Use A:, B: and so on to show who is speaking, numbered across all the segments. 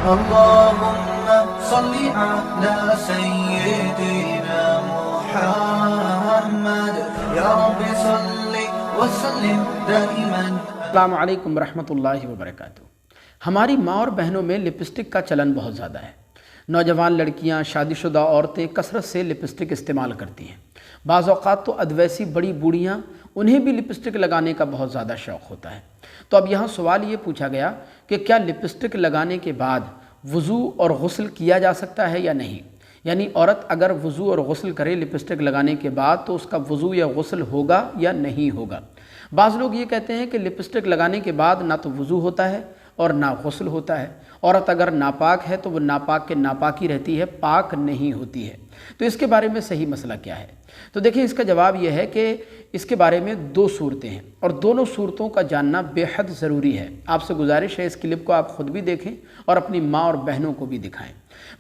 A: اللهم صل على سيدنا محمد يا رب صل وسلم دائما.
B: السلام علیکم ورحمۃ اللہ وبرکاتہ. ہماری ماں اور بہنوں میں لپسٹک کا چلن بہت زیادہ ہے. نوجوان لڑکیاں، شادی شدہ عورتیں کثرت سے لپسٹک استعمال کرتی ہیں. بعض اوقات تو ادویسی بڑی بوڑھیاں، انہیں بھی لپسٹک لگانے کا بہت زیادہ شوق ہوتا ہے. تو اب یہاں سوال یہ پوچھا گیا کہ کیا لپسٹک لگانے کے بعد وضو اور غسل کیا جا سکتا ہے یا نہیں؟ یعنی عورت اگر وضو اور غسل کرے لپسٹک لگانے کے بعد تو اس کا وضو یا غسل ہوگا یا نہیں ہوگا؟ بعض لوگ یہ کہتے ہیں کہ لپسٹک لگانے کے بعد نہ تو وضو ہوتا ہے اور نہ غسل ہوتا ہے. عورت اگر ناپاک ہے تو وہ ناپاک کے ناپاکی رہتی ہے، پاک نہیں ہوتی ہے. تو اس کے بارے میں صحیح مسئلہ کیا ہے؟ تو دیکھیں، اس کا جواب یہ ہے کہ اس کے بارے میں دو صورتیں ہیں اور دونوں صورتوں کا جاننا بے حد ضروری ہے. آپ سے گزارش ہے اس کلپ کو آپ خود بھی دیکھیں اور اپنی ماں اور بہنوں کو بھی دکھائیں.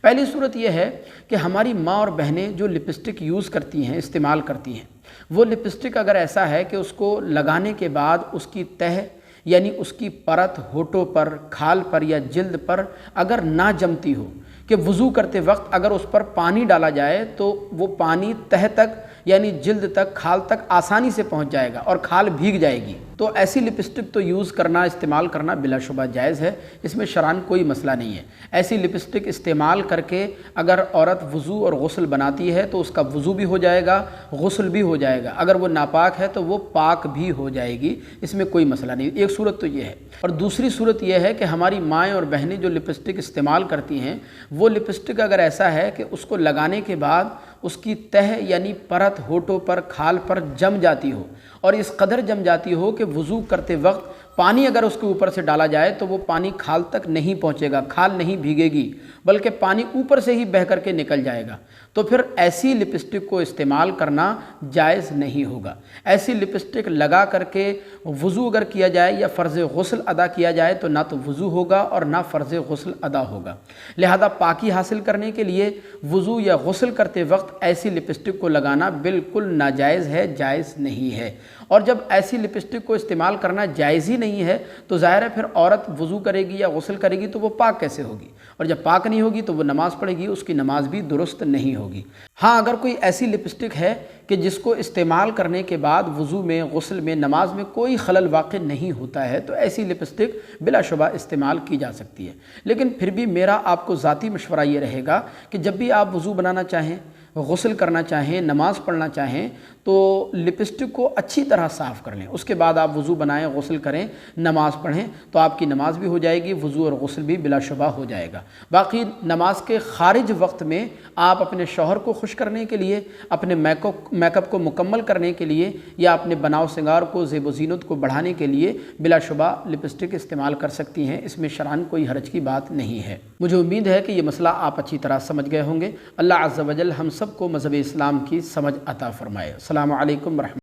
B: پہلی صورت یہ ہے کہ ہماری ماں اور بہنیں جو لپسٹک یوز کرتی ہیں، استعمال کرتی ہیں، وہ لپسٹک اگر ایسا ہے کہ اس کو لگانے کے بعد اس کی تہ یعنی اس کی پرت ہونٹوں پر، کھال پر یا جلد پر اگر نہ جمتی ہو کہ وضو کرتے وقت اگر اس پر پانی ڈالا جائے تو وہ پانی تہ تک یعنی جلد تک، کھال تک آسانی سے پہنچ جائے گا اور کھال بھیگ جائے گی، تو ایسی لپسٹک تو یوز کرنا، استعمال کرنا بلا شبہ جائز ہے. اس میں شرعاً کوئی مسئلہ نہیں ہے. ایسی لپسٹک استعمال کر کے اگر عورت وضو اور غسل بناتی ہے تو اس کا وضو بھی ہو جائے گا، غسل بھی ہو جائے گا. اگر وہ ناپاک ہے تو وہ پاک بھی ہو جائے گی، اس میں کوئی مسئلہ نہیں. ایک صورت تو یہ ہے. اور دوسری صورت یہ ہے کہ ہماری مائیں اور بہنیں جو لپسٹک استعمال کرتی ہیں، وہ لپسٹک اگر ایسا ہے کہ اس کو لگانے کے بعد اس کی تہ یعنی پرت ہونٹوں پر، کھال پر جم جاتی ہو اور اس قدر جم جاتی ہو کہ وضو کرتے وقت پانی اگر اس کے اوپر سے ڈالا جائے تو وہ پانی کھال تک نہیں پہنچے گا، کھال نہیں بھیگے گی، بلکہ پانی اوپر سے ہی بہہ کر کے نکل جائے گا، تو پھر ایسی لپسٹک کو استعمال کرنا جائز نہیں ہوگا. ایسی لپسٹک لگا کر کے وضو اگر کیا جائے یا فرض غسل ادا کیا جائے تو نہ تو وضو ہوگا اور نہ فرض غسل ادا ہوگا. لہذا پاکی حاصل کرنے کے لیے وضو یا غسل کرتے وقت ایسی لپسٹک کو لگانا بالکل ناجائز ہے، جائز نہیں ہے. اور جب ایسی لپسٹک کو استعمال کرنا جائز ہی نہیں ہے تو ظاہر ہے پھر عورت وضو کرے گی یا غسل کرے گی تو وہ پاک کیسے ہوگی؟ اور جب پاک نہیں ہوگی تو وہ نماز پڑھے گی، اس کی نماز بھی درست نہیں ہوگی. ہاں، اگر کوئی ایسی لپسٹک ہے کہ جس کو استعمال کرنے کے بعد وضو میں، غسل میں، نماز میں کوئی خلل واقع نہیں ہوتا ہے تو ایسی لپسٹک بلا شبہ استعمال کی جا سکتی ہے. لیکن پھر بھی میرا آپ کو ذاتی مشورہ یہ رہے گا کہ جب بھی آپ وضو بنانا چاہیں، غسل کرنا چاہیں، نماز پڑھنا چاہیں تو لپسٹک کو اچھی طرح صاف کر لیں. اس کے بعد آپ وضو بنائیں، غسل کریں، نماز پڑھیں تو آپ کی نماز بھی ہو جائے گی، وضو اور غسل بھی بلا شبہ ہو جائے گا. باقی نماز کے خارج وقت میں آپ اپنے شوہر کو خوش کرنے کے لیے، اپنے میک اپ کو مکمل کرنے کے لیے یا اپنے بناؤ سنگار کو، زیب و زینت کو بڑھانے کے لیے بلا شبہ لپسٹک استعمال کر سکتی ہیں. اس میں شرعاً کوئی حرج کی بات نہیں ہے. مجھے امید ہے کہ یہ مسئلہ آپ اچھی طرح سمجھ گئے ہوں گے. اللہ عز و جل ہم سب کو مذہب اسلام کی سمجھ عطا فرمائے. السلام علیکم ورحمۃ اللہ.